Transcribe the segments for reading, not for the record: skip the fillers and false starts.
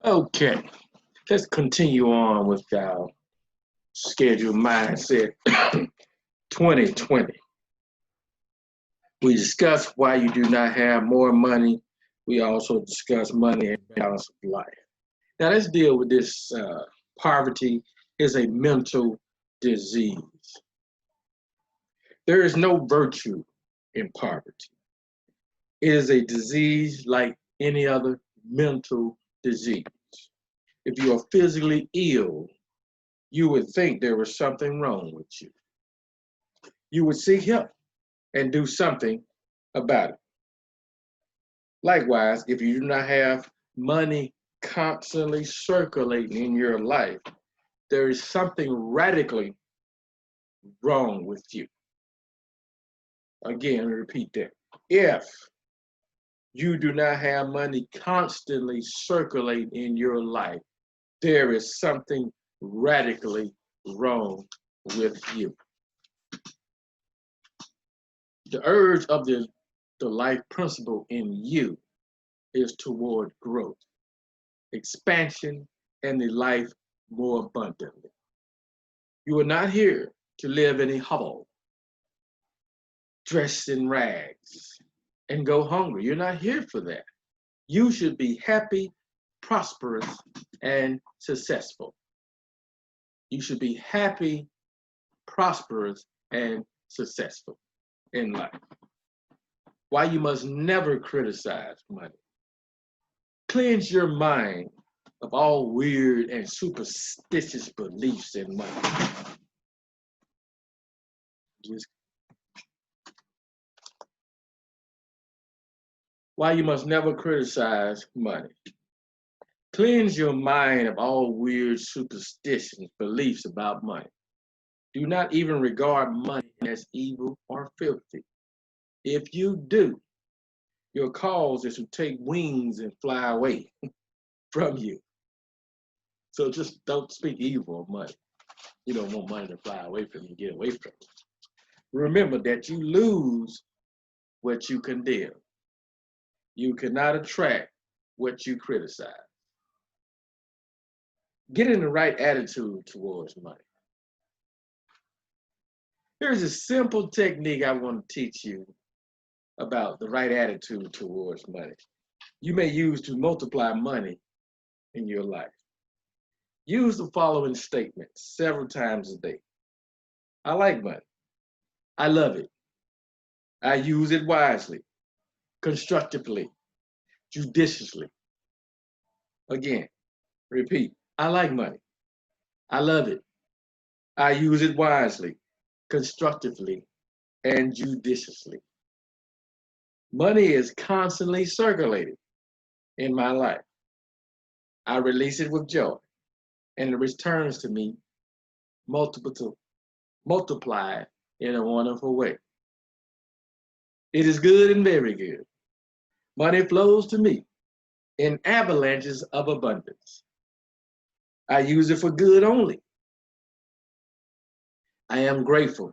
Okay, let's continue on with our scheduled mindset 2020. We discussed why you do not have more money. We also discussed money and balance of life. Now let's deal with this. Poverty is a mental disease. There is no virtue in poverty. It is a disease like any other mental disease. If you are physically ill, you would think there was something wrong with you. You would seek help and do something about it. Likewise, if you do not have money constantly circulating in your life, there is something radically wrong with you. Again, repeat that. If you do not have money constantly circulating in your life, there is something radically wrong with you. The urge of the life principle in you is toward growth, expansion, and the life more abundantly. You are not here to live in a hovel, dressed in rags, and go hungry. You're not here for that. You should be happy, prosperous, and successful. You should be happy, prosperous, and successful in life. Why you must never criticize money. Cleanse your mind of all weird and superstitious beliefs in money. Why you must never criticize money. Cleanse your mind of all weird superstitions, beliefs about money. Do not even regard money as evil or filthy. If you do, your cause is to take wings and fly away from you. So just don't speak evil of money. You don't want money to fly away from you, get away from you. Remember that you lose what you condemn. You cannot attract what you criticize. Get in the right attitude towards money. Here's a simple technique I want to teach you about the right attitude towards money. You may use to multiply money in your life. Use the following statement several times a day. I like money. I love it. I use it wisely, constructively, judiciously. Again, repeat. I like money. I love it. I use it wisely, constructively, and judiciously. Money is constantly circulating in my life. I release it with joy, and it returns to me multiplied in a wonderful way. It is good and very good. Money flows to me in avalanches of abundance. I use it for good only. I am grateful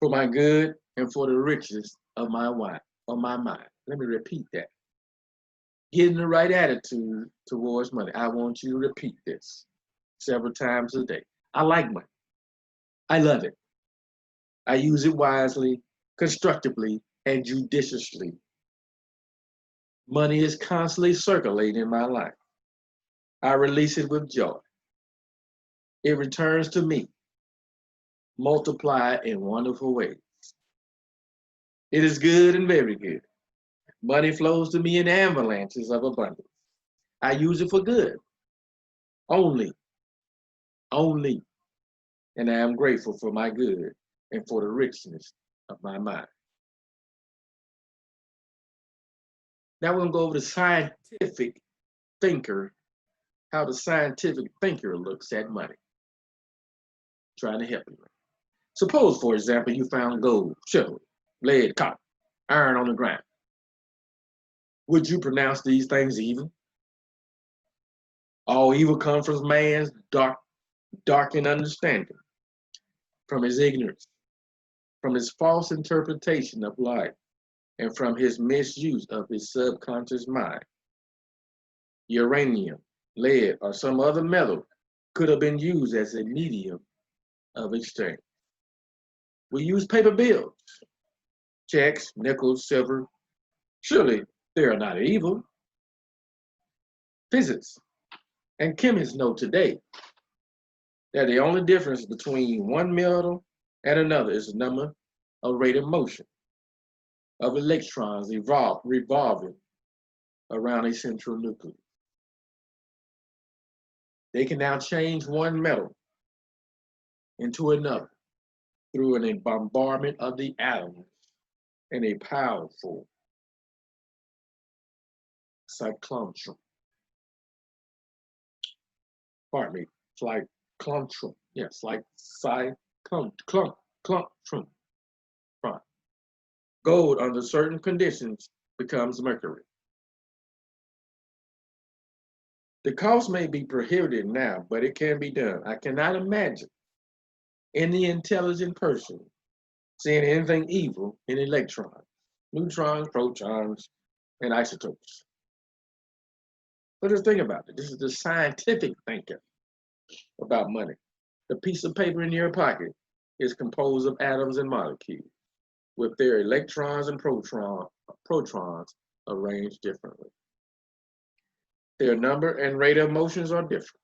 for my good and for the riches of my mind. Let me repeat that. Get in the right attitude towards money. I want you to repeat this several times a day. I like money. I love it. I use it wisely, constructively, and judiciously. Money is constantly circulating in my life. I release it with joy. It returns to me, multiplied in wonderful ways. It is good and very good. Money flows to me in avalanches of abundance. I use it for good, only, only, and I am grateful for my good and for the richness of my mind. Now we're going to go over the scientific thinker, how the scientific thinker looks at money. Trying to help you. Suppose, for example, you found gold, silver, lead, copper, iron on the ground. Would you pronounce these things evil? All evil comes from man's darkened understanding, from his ignorance, from his false interpretation of life, and from his misuse of his subconscious mind. Uranium lead, or some other metal could have been used as a medium of exchange. We use paper bills, checks, nickels, silver. Surely they are not evil. Physics and chemists know today that the only difference between one metal and another is the number of rate of motion of electrons revolving around a central nucleus. They can now change one metal into another through a bombardment of the atoms in a powerful cyclotron. Pardon me, cyclotron. Yes, like cyclotron. Gold, under certain conditions, becomes mercury. The cost may be prohibited now, but it can be done. I cannot imagine any intelligent person seeing anything evil in electrons, neutrons, protons, and isotopes. But just think about it. This is the scientific thinking about money. The piece of paper in your pocket is composed of atoms and molecules with their electrons and protons arranged differently. Their number and rate of motions are different.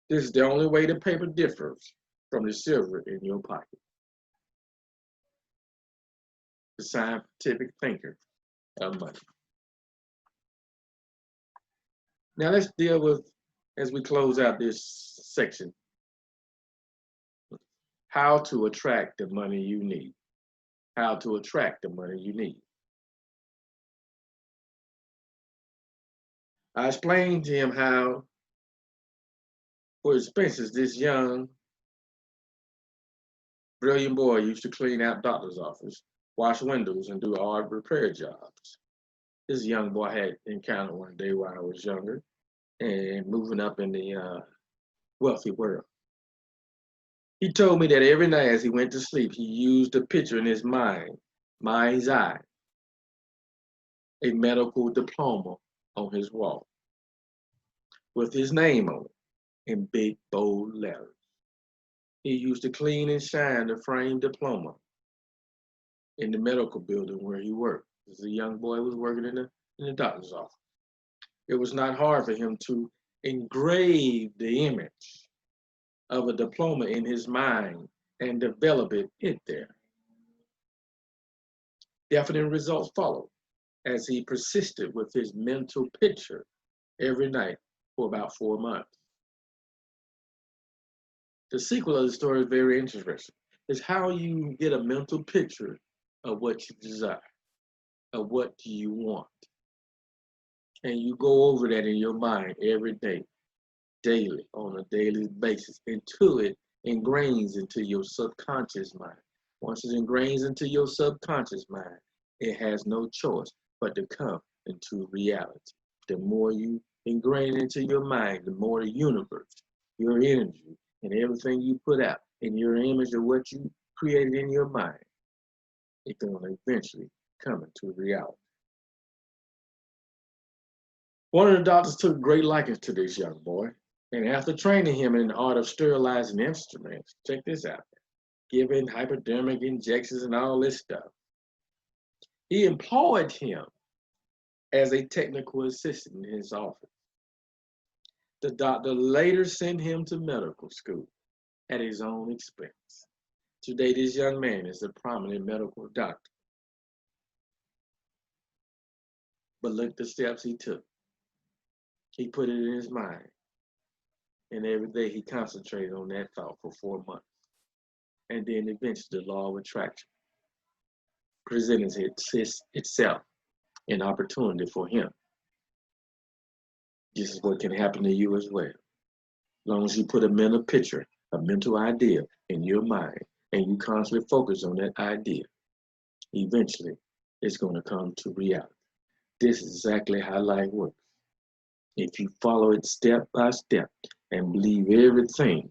This is the only way the paper differs from the silver in your pocket. The scientific thinker of money. Now let's deal with, as we close out this section, how to attract the money you need. How to attract the money you need. I explained to him how, for expenses, this young, brilliant boy used to clean out doctor's office, wash windows, and do odd repair jobs. This young boy had encountered one day while I was younger and moving up in the wealthy world. He told me that every night as he went to sleep, he used a picture in his mind's eye, a medical diploma on his wall with his name on it in big, bold letters. He used to clean and shine the framed diploma in the medical building where he worked. As a young boy was working in the doctor's office. It was not hard for him to engrave the image of a diploma in his mind and develop it there. Definite results followed as he persisted with his mental picture every night for about 4 months. The sequel of the story is very interesting. It's how you get a mental picture of what you desire, of what do you want. And you go over that in your mind every day, daily, on a daily basis, until it ingrains into your subconscious mind. Once it ingrains into your subconscious mind, it has no choice but to come into reality. The more you ingrain into your mind, the more the universe, your energy, and everything you put out in your image of what you created in your mind, it's going to eventually come into reality. One of the doctors took great liking to this young boy, and after training him in the art of sterilizing instruments, check this out, giving hypodermic injections and all this stuff, he employed him as a technical assistant in his office. The doctor later sent him to medical school at his own expense. Today, this young man is a prominent medical doctor. But look at the steps he took. He put it in his mind. And every day he concentrated on that thought for 4 months. And then eventually the law of attraction presented itself an opportunity for him. This is what can happen to you as well. As long as you put a mental picture, a mental idea in your mind, and you constantly focus on that idea, eventually it's going to come to reality. This is exactly how life works. If you follow it step by step and believe everything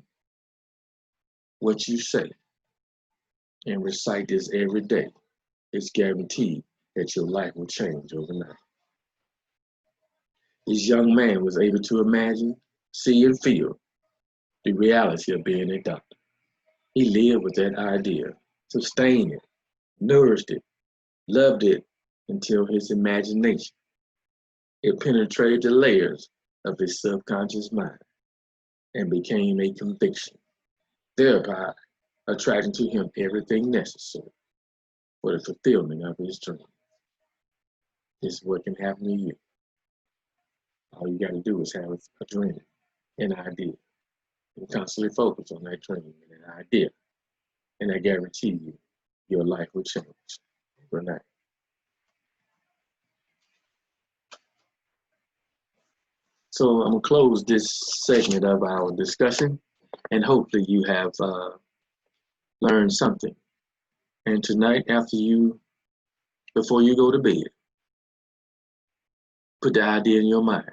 what you say and recite this every day, it's guaranteed that your life will change overnight. This young man was able to imagine, see, and feel the reality of being a doctor. He lived with that idea, sustained it, nourished it, loved it until his imagination. It penetrated the layers of his subconscious mind and became a conviction, thereby attracting to him everything necessary for the fulfillment of his dream. This is what can happen to you. All you got to do is have a dream, an idea, and constantly focus on that dream and that idea. And I guarantee you, your life will change overnight. So I'm going to close this segment of our discussion, and hopefully you have learned something. And tonight, before you go to bed, put the idea in your mind.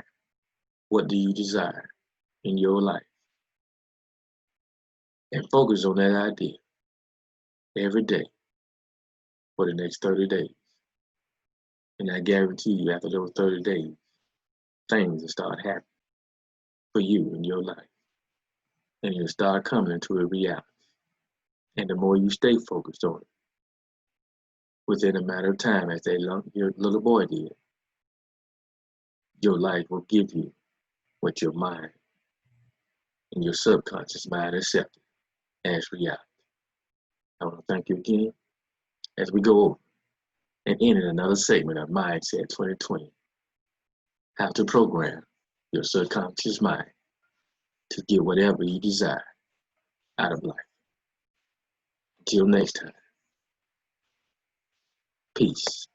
What do you desire in your life? And focus on that idea every day for the next 30 days. And I guarantee you, after those 30 days, things will start happening for you in your life. And you'll start coming into a reality. And the more you stay focused on it, within a matter of time, as your little boy did, your life will give you what your mind and your subconscious mind accepted as reality. I want to thank you again as we go over and end another segment of Mindset 2020. How to program your subconscious mind to get whatever you desire out of life. Until next time, peace.